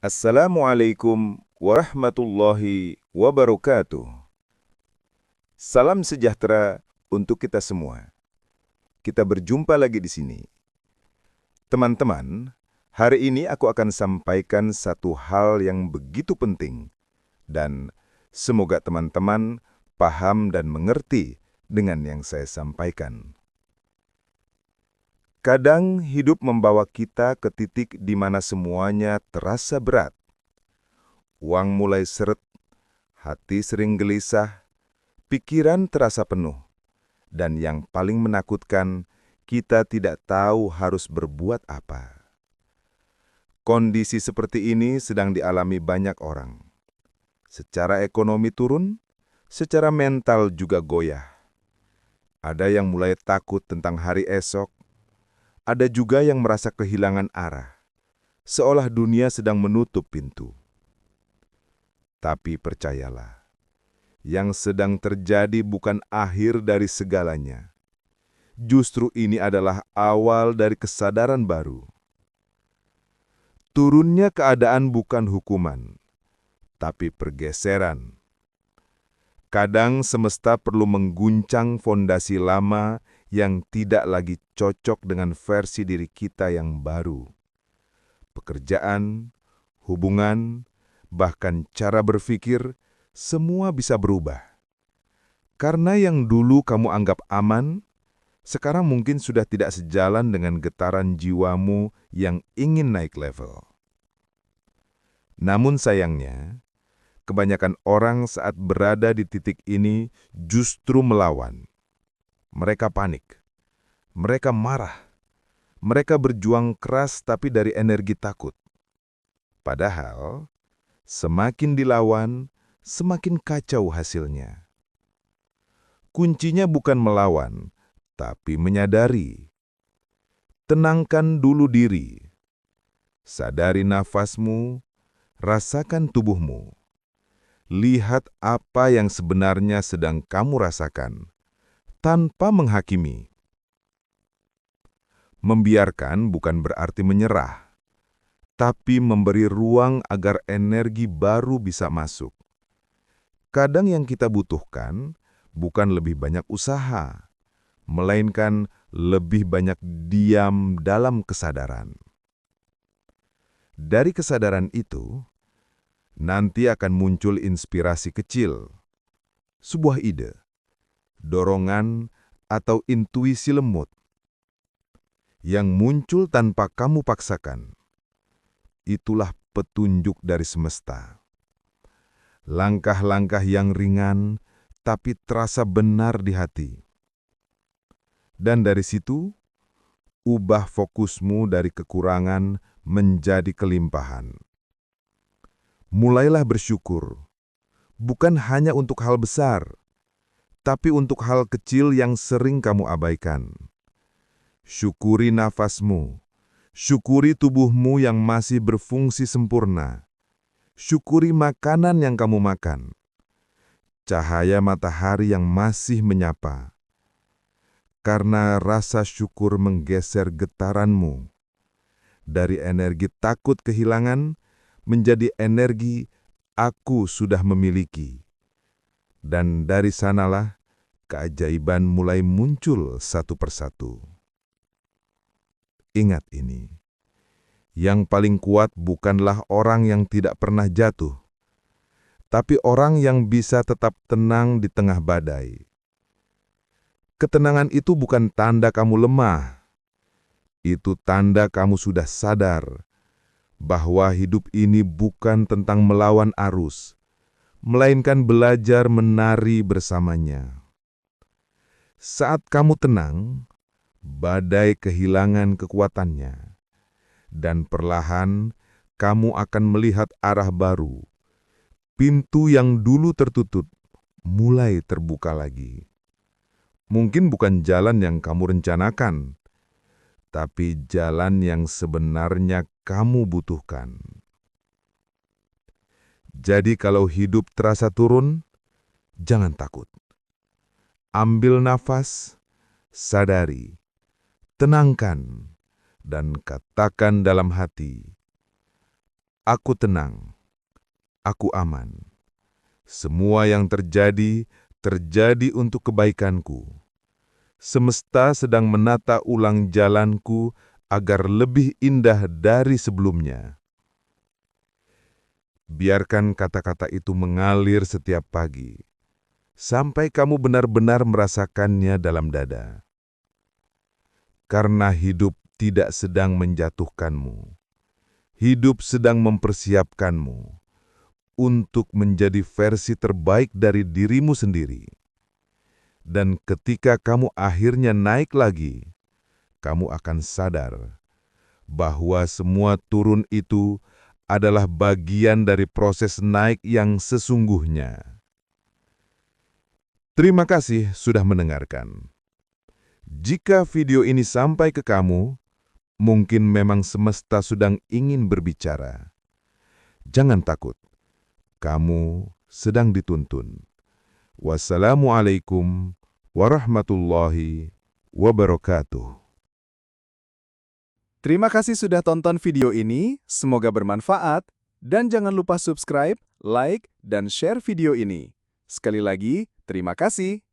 Assalamualaikum warahmatullahi wabarakatuh. Salam sejahtera untuk kita semua. Kita berjumpa lagi di sini. Teman-teman, hari ini aku akan sampaikan satu hal yang begitu penting dan semoga teman-teman paham dan mengerti dengan yang saya sampaikan. Kadang hidup membawa kita ke titik di mana semuanya terasa berat. Uang mulai seret, hati sering gelisah, pikiran terasa penuh, dan yang paling menakutkan, kita tidak tahu harus berbuat apa. Kondisi seperti ini sedang dialami banyak orang. Secara ekonomi turun, secara mental juga goyah. Ada yang mulai takut tentang hari esok, ada juga yang merasa kehilangan arah, seolah dunia sedang menutup pintu. Tapi percayalah, yang sedang terjadi bukan akhir dari segalanya. Justru ini adalah awal dari kesadaran baru. Turunnya keadaan bukan hukuman, tapi pergeseran. Kadang semesta perlu mengguncang fondasi lama yang tidak lagi cocok dengan versi diri kita yang baru. Pekerjaan, hubungan, bahkan cara berpikir, semua bisa berubah. Karena yang dulu kamu anggap aman, sekarang mungkin sudah tidak sejalan dengan getaran jiwamu yang ingin naik level. Namun sayangnya, kebanyakan orang saat berada di titik ini justru melawan. Mereka panik, mereka marah, mereka berjuang keras tapi dari energi takut. Padahal, semakin dilawan, semakin kacau hasilnya. Kuncinya bukan melawan, tapi menyadari. Tenangkan dulu diri. Sadari nafasmu, rasakan tubuhmu. Lihat apa yang sebenarnya sedang kamu rasakan, tanpa menghakimi. Membiarkan bukan berarti menyerah, tapi memberi ruang agar energi baru bisa masuk. Kadang yang kita butuhkan bukan lebih banyak usaha, melainkan lebih banyak diam dalam kesadaran. Dari kesadaran itu, nanti akan muncul inspirasi kecil, sebuah ide, dorongan, atau intuisi lemut yang muncul tanpa kamu paksakan. Itulah petunjuk dari semesta. Langkah-langkah yang ringan, tapi terasa benar di hati. Dan dari situ, ubah fokusmu dari kekurangan menjadi kelimpahan. Mulailah bersyukur, bukan hanya untuk hal besar, tapi untuk hal kecil yang sering kamu abaikan. Syukuri nafasmu, syukuri tubuhmu yang masih berfungsi sempurna, syukuri makanan yang kamu makan, cahaya matahari yang masih menyapa. Karena rasa syukur menggeser getaranmu dari energi takut kehilangan menjadi energi aku sudah memiliki. Dan dari sanalah keajaiban mulai muncul satu persatu. Ingat ini, yang paling kuat bukanlah orang yang tidak pernah jatuh, tapi orang yang bisa tetap tenang di tengah badai. Ketenangan itu bukan tanda kamu lemah, itu tanda kamu sudah sadar bahwa hidup ini bukan tentang melawan arus, melainkan belajar menari bersamanya. Saat kamu tenang, badai kehilangan kekuatannya, dan perlahan kamu akan melihat arah baru. Pintu yang dulu tertutup mulai terbuka lagi. Mungkin bukan jalan yang kamu rencanakan, tapi jalan yang sebenarnya kamu butuhkan. Jadi kalau hidup terasa turun, jangan takut. Ambil nafas, sadari, tenangkan, dan katakan dalam hati, Aku tenang, aku aman. Semua yang terjadi, terjadi untuk kebaikanku. Semesta sedang menata ulang jalanku agar lebih indah dari sebelumnya. Biarkan kata-kata itu mengalir setiap pagi, sampai kamu benar-benar merasakannya dalam dada. Karena hidup tidak sedang menjatuhkanmu. Hidup sedang mempersiapkanmu untuk menjadi versi terbaik dari dirimu sendiri. Dan ketika kamu akhirnya naik lagi, kamu akan sadar bahwa semua turun itu adalah bagian dari proses naik yang sesungguhnya. Terima kasih sudah mendengarkan. Jika video ini sampai ke kamu, mungkin memang semesta sedang ingin berbicara. Jangan takut, kamu sedang dituntun. Wassalamualaikum warahmatullahi wabarakatuh. Terima kasih sudah tonton video ini, semoga bermanfaat, dan jangan lupa subscribe, like, dan share video ini. Sekali lagi, terima kasih.